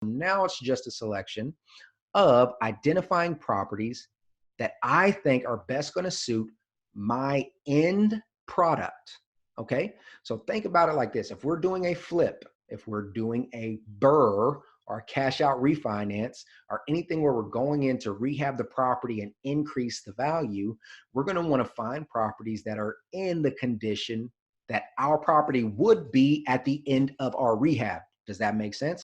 Now it's just a selection of identifying properties that I think are best going to suit my end product. Okay. So think about it like this. If we're doing a flip, if we're doing a BRRRR or cash out refinance or anything where we're going in to rehab the property and increase the value, we're going to want to find properties that are in the condition that our property would be at the end of our rehab. Does that make sense?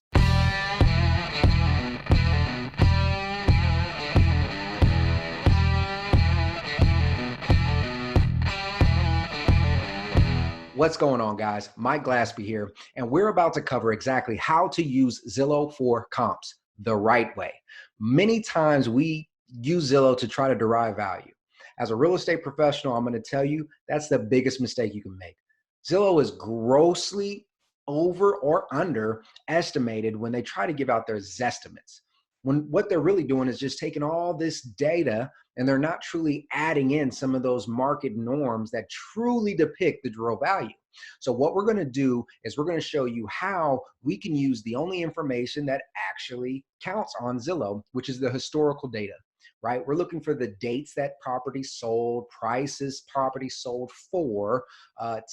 What's going on, guys? Mike Glaspie here, and we're about to cover exactly how to use Zillow for comps the right way. Many times we use Zillow to try to derive value. As a real estate professional, I'm going to tell you that's the biggest mistake you can make. Zillow is grossly over or underestimated when they try to give out their Zestimates. When what they're really doing is just taking all this data and they're not truly adding in some of those market norms that truly depict the real value. So what we're going to do is we're going to show you how we can use the only information that actually counts on Zillow, which is the historical data, right? We're looking for the dates that property sold, prices property sold for,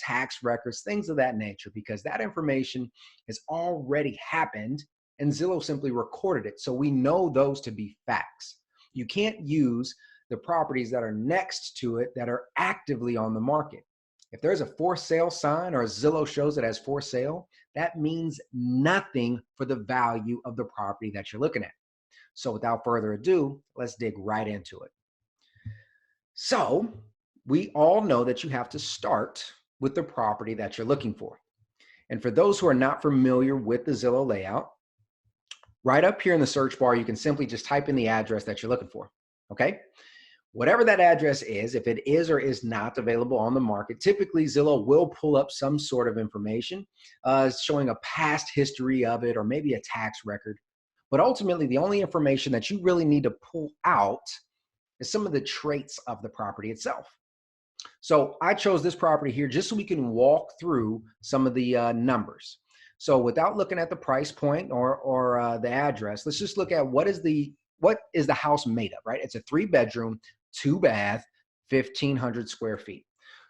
tax records, things of that nature, because that information has already happened and Zillow simply recorded it. So we know those to be facts. You can't use the properties that are next to it that are actively on the market. If there's a for sale sign or Zillow shows it as for sale, that means nothing for the value of the property that you're looking at. So without further ado, let's dig right into it. So we all know that you have to start with the property that you're looking for. And for those who are not familiar with the Zillow layout, right up here in the search bar, you can simply just type in the address that you're looking for, okay? Whatever that address is, if it is or is not available on the market, typically Zillow will pull up some sort of information showing a past history of it or maybe a tax record. But ultimately, the only information that you really need to pull out is some of the traits of the property itself. So I chose this property here just so we can walk through some of the numbers. So without looking at the price point or the address, let's just look at what is the house made of, right? It's a 3-bedroom, 2-bath, 1,500 square feet.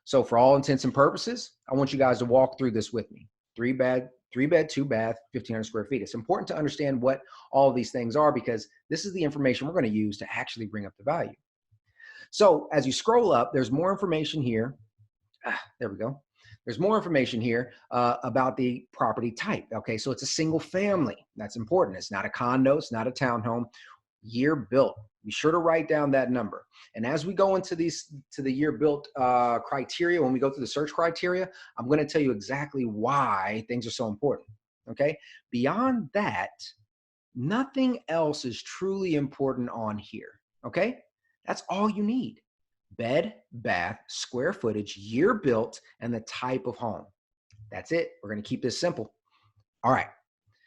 So for all intents and purposes, I want you guys to walk through this with me. 3-bed, 2-bath, 1,500 square feet. It's important to understand what all of these things are because this is the information we're going to use to actually bring up the value. So as you scroll up, there's more information here. There we go. There's more information here about the property type. Okay, so it's a single family. That's important. It's not a condo. It's not a townhome. Year built. Be sure to write down that number. And as we go into the year built criteria, when we go through the search criteria, I'm going to tell you exactly why things are so important. Okay. Beyond that, nothing else is truly important on here. Okay. That's all you need. Bed, bath, square footage, year built, and the type of home. That's it. We're going to keep this simple. All right.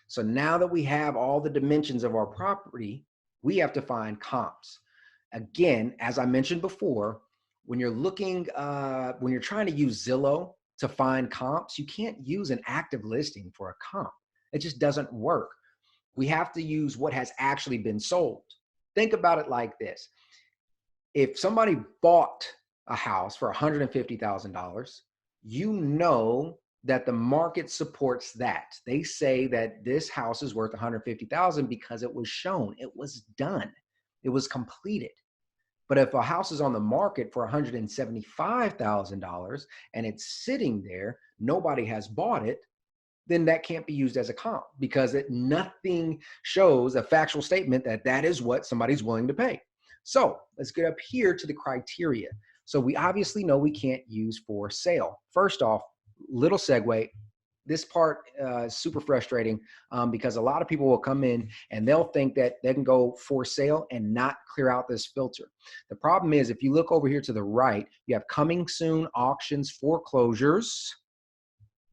So now that we have all the dimensions of our property, we have to find comps. Again, as I mentioned before, when you're looking, when you're trying to use Zillow to find comps, you can't use an active listing for a comp. It just doesn't work. We have to use what has actually been sold. Think about it like this. If somebody bought a house for $150,000, you know that the market supports that. They say that this house is worth $150,000 because it was shown, it was done, it was completed. But if a house is on the market for $175,000 and it's sitting there, nobody has bought it, then that can't be used as a comp because nothing shows a factual statement that that is what somebody's willing to pay. So let's get up here to the criteria. So we obviously know we can't use for sale. First off, little segue. This part is super frustrating because a lot of people will come in and they'll think that they can go for sale and not clear out this filter. The problem is if you look over here to the right, you have coming soon, auctions, foreclosures.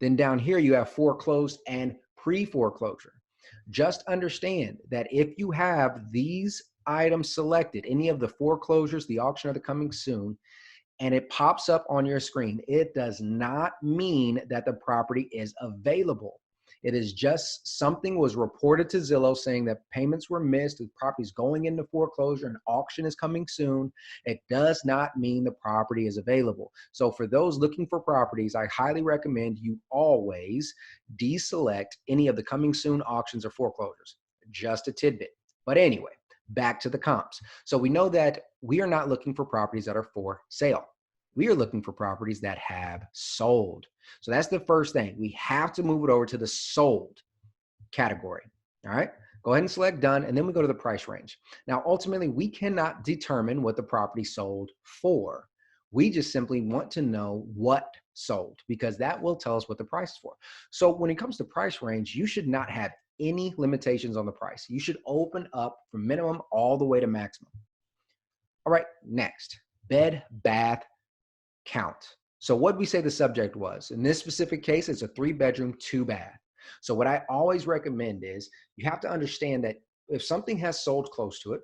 Then down here you have foreclosed and pre-foreclosure. Just understand that if you have these items selected, any of the foreclosures, the auction, or the coming soon, and it pops up on your screen, it does not mean that the property is available. It is just something was reported to Zillow saying that payments were missed, the property's going into foreclosure, an auction is coming soon. It does not mean the property is available. So for those looking for properties, I highly recommend you always deselect any of the coming soon auctions or foreclosures. Just a tidbit. But anyway, back to the comps. So we know that we are not looking for properties that are for sale. We are looking for properties that have sold. So that's the first thing. We have to move it over to the sold category. All right. Go ahead and select done, and then we go to the price range. Now, ultimately, we cannot determine what the property sold for. We just simply want to know what sold, because that will tell us what the price is for. So when it comes to price range, you should not have any limitations on the price. You should open up from minimum all the way to maximum. All right, next, bed, bath, count. So what we say the subject was, in this specific case, it's a 3-bedroom, 2-bath. So what I always recommend is you have to understand that if something has sold close to it,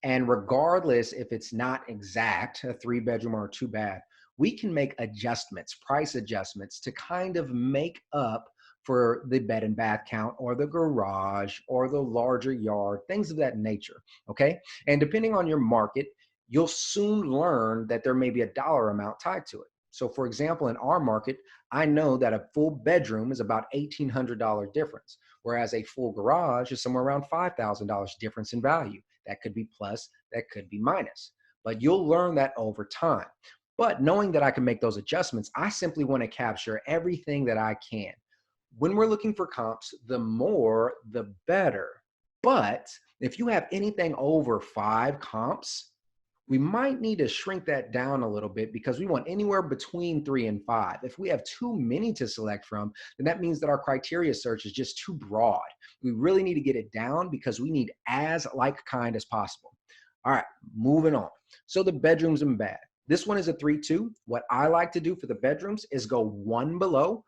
and regardless if it's not exact, a 3-bedroom or a 2-bath, we can make adjustments, price adjustments to kind of make up for the bed and bath count or the garage or the larger yard, things of that nature, okay? And depending on your market, you'll soon learn that there may be a dollar amount tied to it. So for example, in our market, I know that a full bedroom is about $1,800 difference, whereas a full garage is somewhere around $5,000 difference in value. That could be plus, that could be minus, but you'll learn that over time. But knowing that I can make those adjustments, I simply want to capture everything that I can. When we're looking for comps, the more, the better. But if you have anything over 5 comps, we might need to shrink that down a little bit, because we want anywhere between 3 and 5. If we have too many to select from, then that means that our criteria search is just too broad. We really need to get it down, because we need as like kind as possible. All right, moving on. So the bedrooms and bath. This one is a 3-2. What I like to do for the bedrooms is go 1 below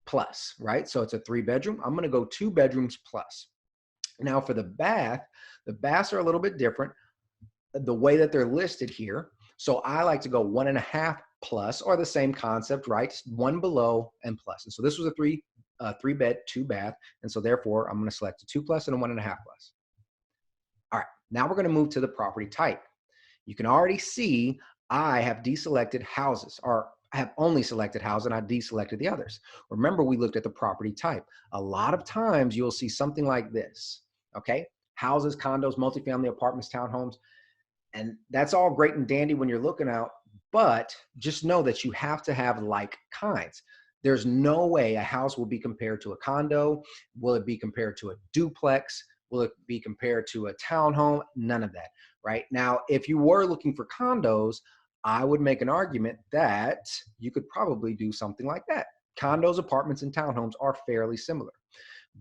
plus, right? So it's a 3-bedroom. I'm going to go 2 bedrooms plus. Now for the baths are a little bit different the way that they're listed here. So I like to go 1.5 plus, or the same concept, right? 1 below and plus. And so this was a 3-bed, 2-bath. And so therefore I'm going to select a 2 plus and a 1.5 plus. All right, now we're going to move to the property type. You can already see I have deselected houses, or I have only selected houses and I deselected the others. Remember, we looked at the property type. A lot of times you'll see something like this, okay? Houses, condos, multifamily apartments, townhomes. And that's all great and dandy when you're looking out, but just know that you have to have like kinds. There's no way a house will be compared to a condo. Will it be compared to a duplex? Will it be compared to a townhome? None of that, right? Now, if you were looking for condos, I would make an argument that you could probably do something like that. Condos, apartments, and townhomes are fairly similar.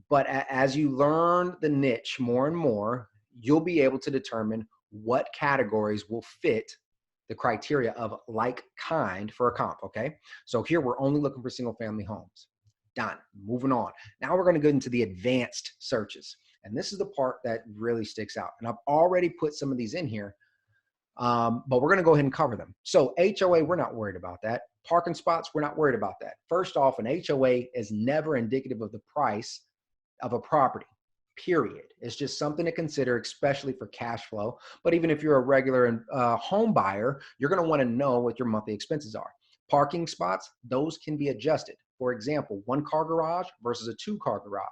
But as you learn the niche more and more, you'll be able to determine what categories will fit the criteria of like kind for a comp, okay? So here we're only looking for single family homes. Done, moving on. Now we're gonna go into the advanced searches. And this is the part that really sticks out. And I've already put some of these in here, but we're gonna go ahead and cover them. So HOA, we're not worried about that. Parking spots, we're not worried about that. First off, an HOA is never indicative of the price of a property. Period. It's just something to consider, especially for cash flow. But even if you're a regular home buyer, you're going to want to know what your monthly expenses are. Parking spots, those can be adjusted. For example, 1-car garage versus a 2-car garage,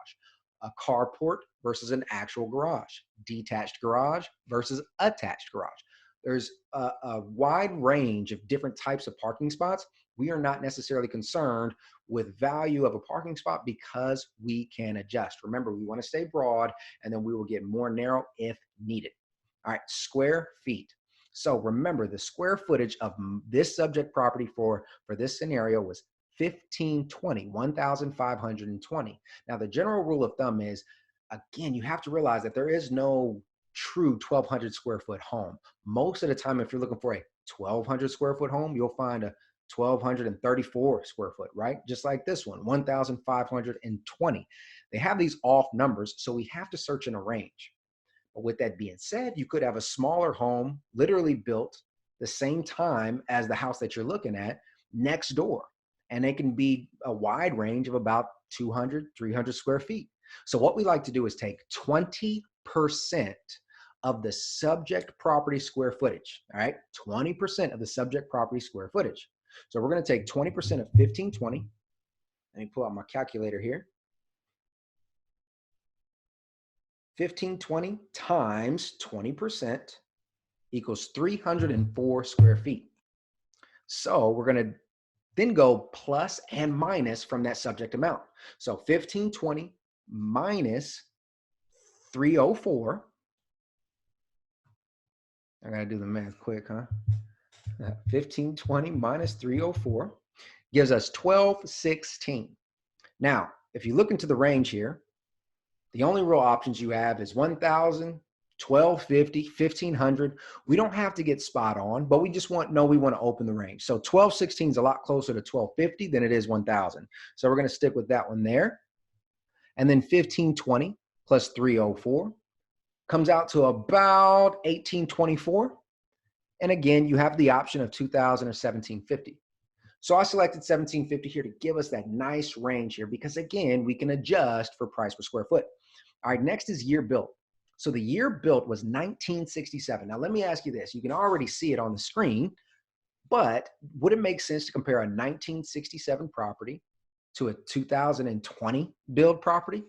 a carport versus an actual garage, detached garage versus attached garage. There's a wide range of different types of parking spots. We are not necessarily concerned with value of a parking spot because we can adjust. Remember, we want to stay broad, and then we will get more narrow if needed. All right, square feet. So remember, the square footage of this subject property for this scenario was 1,520. Now, the general rule of thumb is, again, you have to realize that there is no true 1,200 square foot home. Most of the time, if you're looking for a 1,200 square foot home, you'll find a 1,234 square foot, right? Just like this one, 1,520. They have these off numbers, so we have to search in a range. But with that being said, you could have a smaller home literally built the same time as the house that you're looking at next door. And they can be a wide range of about 200, 300 square feet. So what we like to do is take 20% of the subject property square footage, all right? 20% of the subject property square footage. So we're gonna take 20% of 1520. Let me pull out my calculator here. 1520 times 20% equals 304 square feet. So we're gonna then go plus and minus from that subject amount. So 1520 minus 304. I gotta do the math quick, huh? 1520 minus 304 gives us 1216. Now, if you look into the range here, the only real options you have is 1,000, 1250, 1500. We don't have to get spot on, but we just want to open the range. So 1216 is a lot closer to 1250 than it is 1,000. So we're going to stick with that one there. And then 1520 plus 304 comes out to about 1824. And again, you have the option of 2,000 or 1750. So I selected 1750 here to give us that nice range here because again, we can adjust for price per square foot. All right, next is year built. So the year built was 1967. Now let me ask you this. You can already see it on the screen, but would it make sense to compare a 1967 property to a 2020 build property?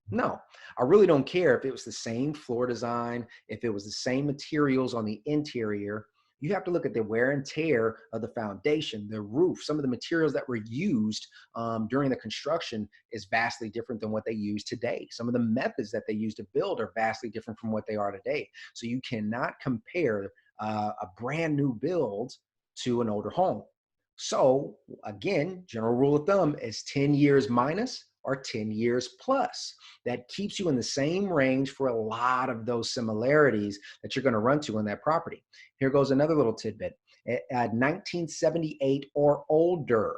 No, I really don't care if it was the same floor design, if it was the same materials on the interior. You have to look at the wear and tear of the foundation, the roof. Some of the materials that were used during the construction is vastly different than what they use today. Some of the methods that they use to build are vastly different from what they are today. So you cannot compare a brand new build to an older home. So again, general rule of thumb is 10 years minus or 10 years plus. That keeps you in the same range for a lot of those similarities that you're going to run to on that property. Here goes another little tidbit. At 1978 or older,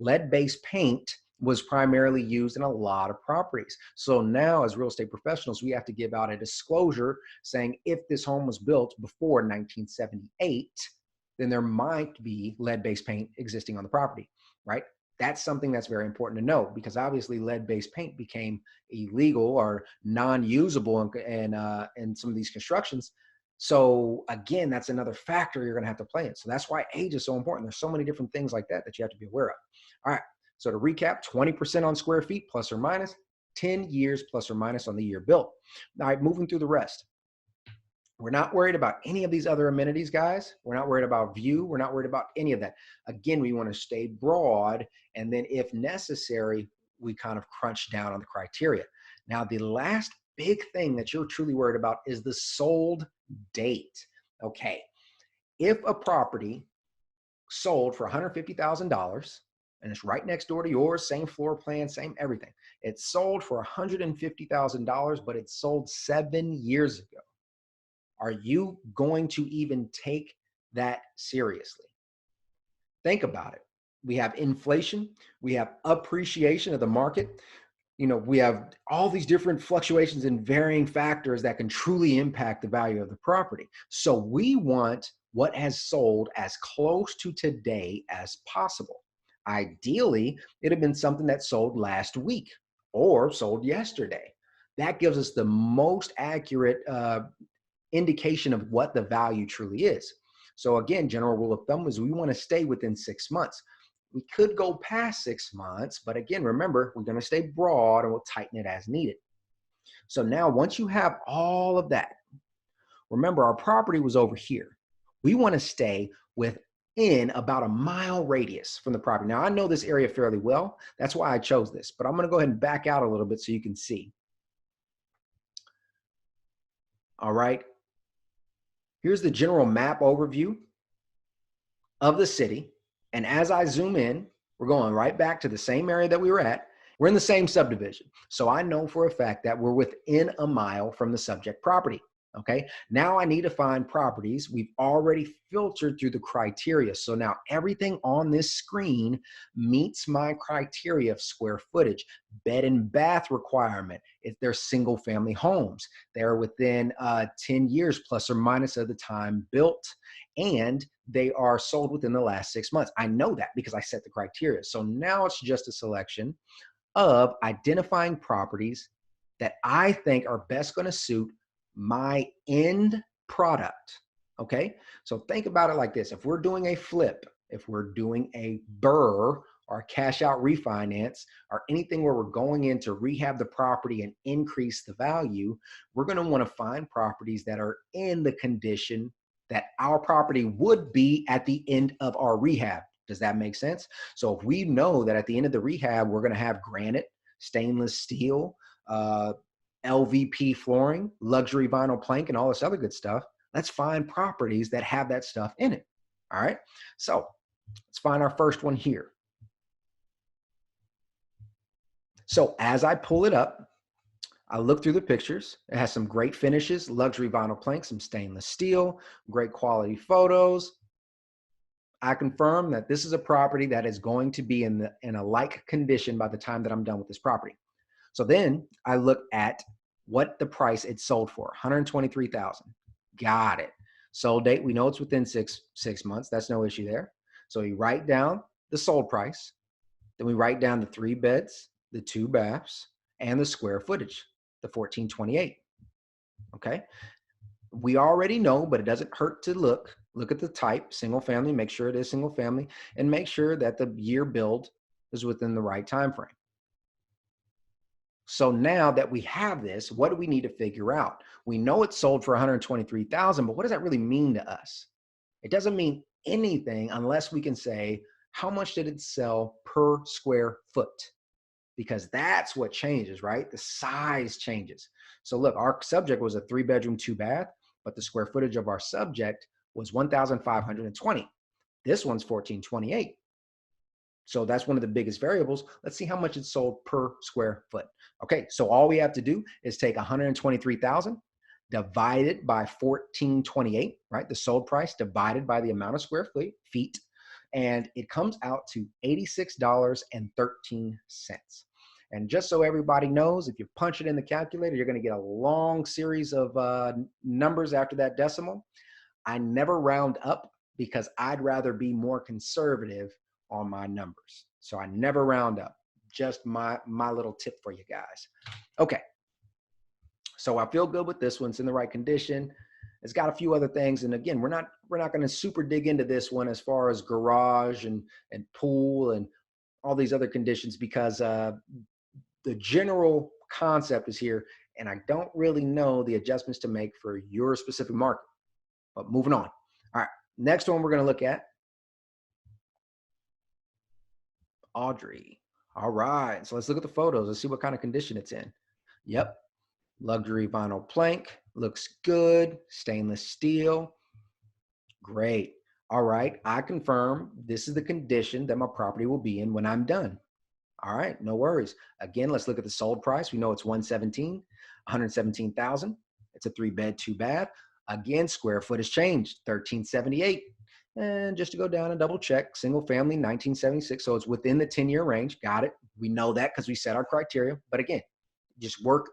lead-based paint was primarily used in a lot of properties. So now as real estate professionals, we have to give out a disclosure saying if this home was built before 1978, then there might be lead-based paint existing on the property, right? That's something that's very important to know because obviously lead-based paint became illegal or non-usable in some of these constructions. So again, that's another factor you're gonna have to play in. So that's why age is so important. There's so many different things like that that you have to be aware of. All right, so to recap, 20% on square feet plus or minus, 10 years plus or minus on the year built. All right, moving through the rest. We're not worried about any of these other amenities, guys. We're not worried about view. We're not worried about any of that. Again, we want to stay broad. And then if necessary, we kind of crunch down on the criteria. Now, the last big thing that you're truly worried about is the sold date. Okay. If a property sold for $150,000 and it's right next door to yours, same floor plan, same everything. It's sold for $150,000, but it's sold 7 years ago. Are you going to even take that seriously? Think about it. We have inflation. We have appreciation of the market. You know, we have all these different fluctuations and varying factors that can truly impact the value of the property. So we want what has sold as close to today as possible. Ideally, it had been something that sold last week or sold yesterday. That gives us the most accurate indication of what the value truly is. So again, general rule of thumb is we want to stay within 6 months. We could go past 6 months, but again, remember, we're going to stay broad and we'll tighten it as needed. So now once you have all of that, remember our property was over here. We want to stay within about a mile radius from the property. Now I know this area fairly well. That's why I chose this, but I'm going to go ahead and back out a little bit so you can see. All right. Here's the general map overview of the city. And as I zoom in, we're going right back to the same area that we were at. We're in the same subdivision. So I know for a fact that we're within a mile from the subject property. Okay. Now I need to find properties. We've already filtered through the criteria. So now everything on this screen meets my criteria of square footage, bed and bath requirement. If they're single family homes, they're within 10 years plus or minus of the time built, and they are sold within the last 6 months. I know that because I set the criteria. So now it's just a selection of identifying properties that I think are best going to suit my end product. Okay. So think about it like this. If we're doing a flip, if we're doing a BRRRR or cash out refinance or anything where we're going in to rehab the property and increase the value, we're going to want to find properties that are in the condition that our property would be at the end of our rehab. Does that make sense? So if we know that at the end of the rehab, we're going to have granite, stainless steel, LVP flooring, luxury vinyl plank, and all this other good stuff, let's find properties that have that stuff in it. All right. So let's find our first one here. So as I pull it up, I look through the pictures. It has some great finishes, luxury vinyl plank, some stainless steel, great quality photos. I confirm that this is a property that is going to be in a like condition by the time that I'm done with this property. So then I look at what the price it sold for, $123,000. Got it. Sold date, we know it's within six months. That's no issue there. So we write down the sold price. Then we write down the 3 beds, the 2 baths, and the square footage, the 1428. Okay. We already know, but it doesn't hurt to look at the type, single family, make sure it is single family, and make sure that the year build is within the right time frame. So now that we have this, what do we need to figure out? We know it's sold for $123,000, but what does that really mean to us? It doesn't mean anything unless we can say, how much did it sell per square foot? Because that's what changes, right? The size changes. So look, our subject was a 3-bedroom, 2-bath, but the square footage of our subject was 1,520. This one's 1,428. So that's one of the biggest variables. Let's see how much it's sold per square foot. Okay, so all we have to do is take 123,000 divided by 1428, right? The sold price divided by the amount of square feet, and it comes out to $86.13. And just so everybody knows, if you punch it in the calculator, you're going to get a long series of numbers after that decimal. I never round up because I'd rather be more conservative on my numbers. So I never round up. Just my little tip for you guys. Okay. So I feel good with this one. It's in the right condition. It's got a few other things. And again, we're not going to super dig into this one as far as garage and pool and all these other conditions because the general concept is here. And I don't really know the adjustments to make for your specific market. But moving on. All right. Next one we're going to look at. Audrey. All right. So let's look at the photos. Let's see what kind of condition it's in. Yep. Luxury vinyl plank. Looks good. Stainless steel. Great. All right. I confirm this is the condition that my property will be in when I'm done. All right. No worries. Again, let's look at the sold price. We know it's 117,000. It's a 3-bed, 2-bath. Again, square foot has changed, 1,378. And just to go down and double check, single family, 1976. So it's within the 10-year range. Got it. We know that because we set our criteria. But again, just work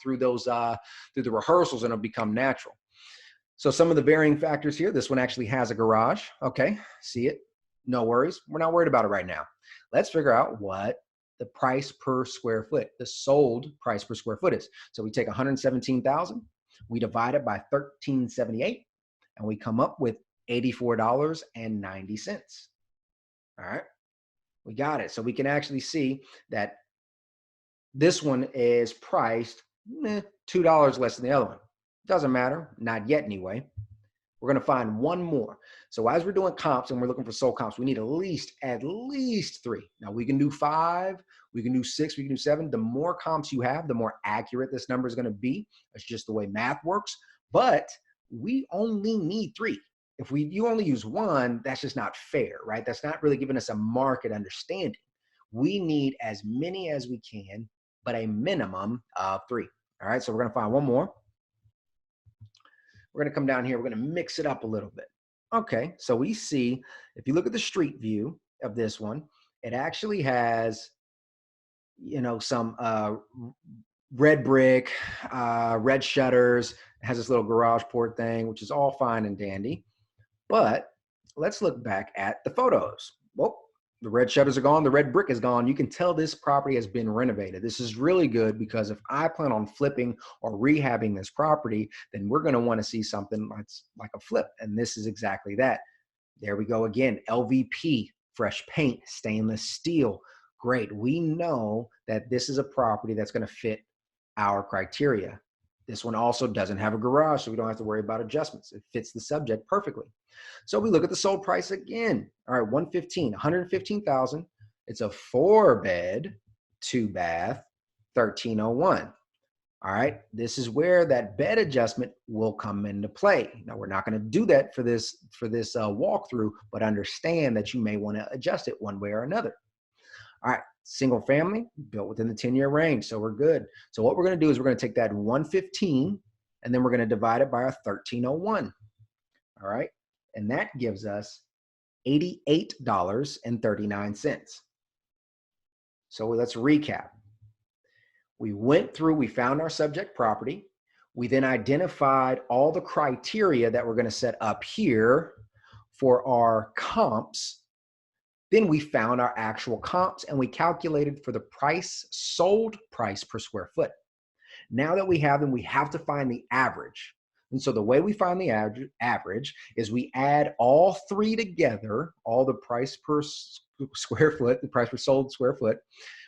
through those, through the rehearsals, and it'll become natural. So some of the varying factors here, this one actually has a garage. Okay, see it? No worries. We're not worried about it right now. Let's figure out what the price per square foot, the sold price per square foot is. So we take 117,000, we divide it by 1,378, and we come up with $84.90. All right, we got it. So we can actually see that this one is priced $2 less than the other one. Doesn't matter, not yet anyway. We're going to find one more. So as we're doing comps and we're looking for sold comps, we need at least 3. Now we can do 5, we can do 6, we can do 7. The more comps you have, the more accurate this number is going to be. That's just the way math works. But we only need 3. If you only use 1, that's just not fair, right? That's not really giving us a market understanding. We need as many as we can, but a minimum of 3. All right, so we're going to find one more. We're going to come down here. We're going to mix it up a little bit. Okay, so we see, if you look at the street view of this one, it actually has, you know, some red brick, red shutters. It has this little garage port thing, which is all fine and dandy. But let's look back at the photos. Well, The red shutters are gone. The red brick is gone. You can tell this property has been renovated. This is really good because if I plan on flipping or rehabbing this property, then we're going to want to see something that's like a flip. And this is exactly that. There we go again. LVP, fresh paint, stainless steel. Great. We know that this is a property that's going to fit our criteria. This one also doesn't have a garage, so we don't have to worry about adjustments. It fits the subject perfectly. So we look at the sold price again. All right, 115, 115,000. It's a 4-bed, 2-bath, 1301. All right, this is where that bed adjustment will come into play. Now we're not going to do that for this walkthrough, but understand that you may want to adjust it one way or another. All right, single family built within the 10-year range, so we're good. So what we're going to do is we're going to take that 115 and then we're going to divide it by our 1301. All right, and that gives us $88.39. So let's recap. We went through, we found our subject property. We then identified all the criteria that we're going to set up here for our comps. Then we found our actual comps and we calculated for the price, sold price per square foot. Now that we have them, we have to find the average. And so the way we find the average is we add all three together, all the price per square foot, the price per sold square foot.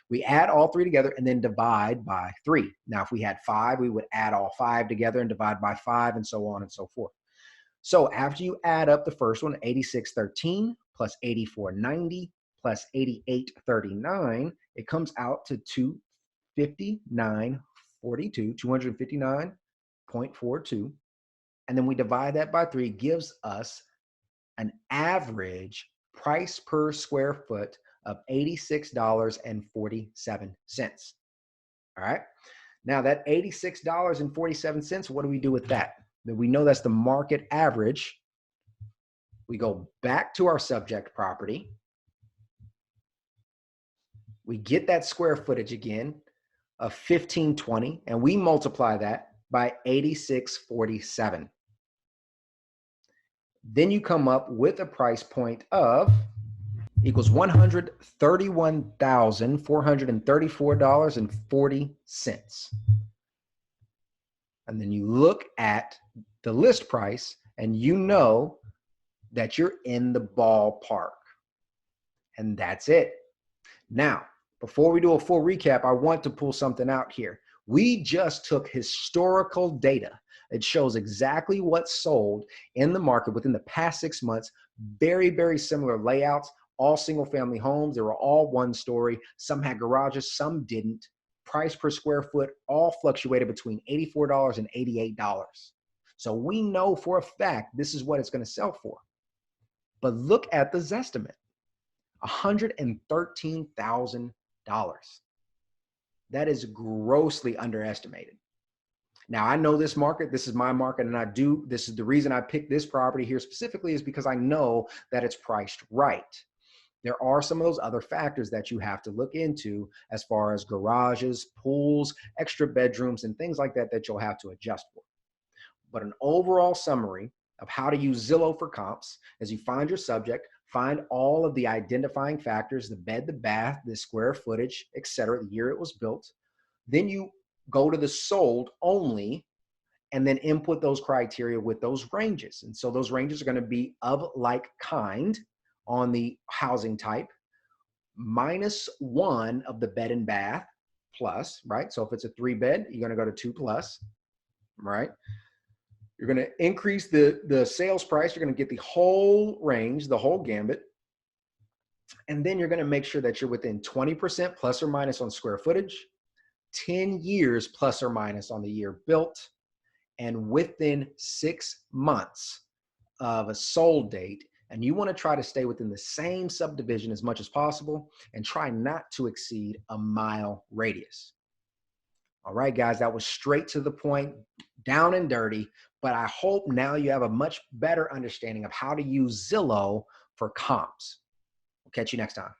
We add all three together and then divide by 3. Now, if we had 5, we would add all 5 together and divide by 5 and so on and so forth. So after you add up the first one, 8613 plus 8490 plus 8839, it comes out to 259.42, 259.42. And then we divide that by 3, gives us an average price per square foot of $86.47. All right. Now that $86.47, what do we do with that? Then we know that's the market average. We go back to our subject property. We get that square footage again of 1520, and we multiply that by 8647. Then you come up with a price point of equals $131,434.40. And then you look at the list price and you know that you're in the ballpark. And that's it. Now, before we do a full recap, I want to pull something out here. We just took historical data. It shows exactly what sold in the market within the past 6 months. Very, very similar layouts, all single family homes. They were all one story. Some had garages, some didn't. Price per square foot all fluctuated between $84 and $88. So we know for a fact this is what it's going to sell for. But look at the Zestimate, $113,000. That is grossly underestimated. Now, I know this market, this is my market, and this is the reason I picked this property here specifically is because I know that it's priced right. There are some of those other factors that you have to look into as far as garages, pools, extra bedrooms, and things like that that you'll have to adjust for. But an overall summary of how to use Zillow for comps is you find your subject, find all of the identifying factors, the bed, the bath, the square footage, etc., the year it was built. Then you go to the sold only and then input those criteria with those ranges. And so those ranges are going to be of like kind on the housing type, -1 of the bed and bath plus, right? So if it's a 3-bed, you're going to go to 2 plus, right? You're going to increase the sales price. You're going to get the whole range, the whole gambit. And then you're going to make sure that you're within 20% plus or minus on square footage, 10 years plus or minus on the year built, and within 6 months of a sold date. And you want to try to stay within the same subdivision as much as possible and try not to exceed a mile radius. All right, guys, that was straight to the point, down and dirty, but I hope now you have a much better understanding of how to use Zillow for comps. We'll catch you next time.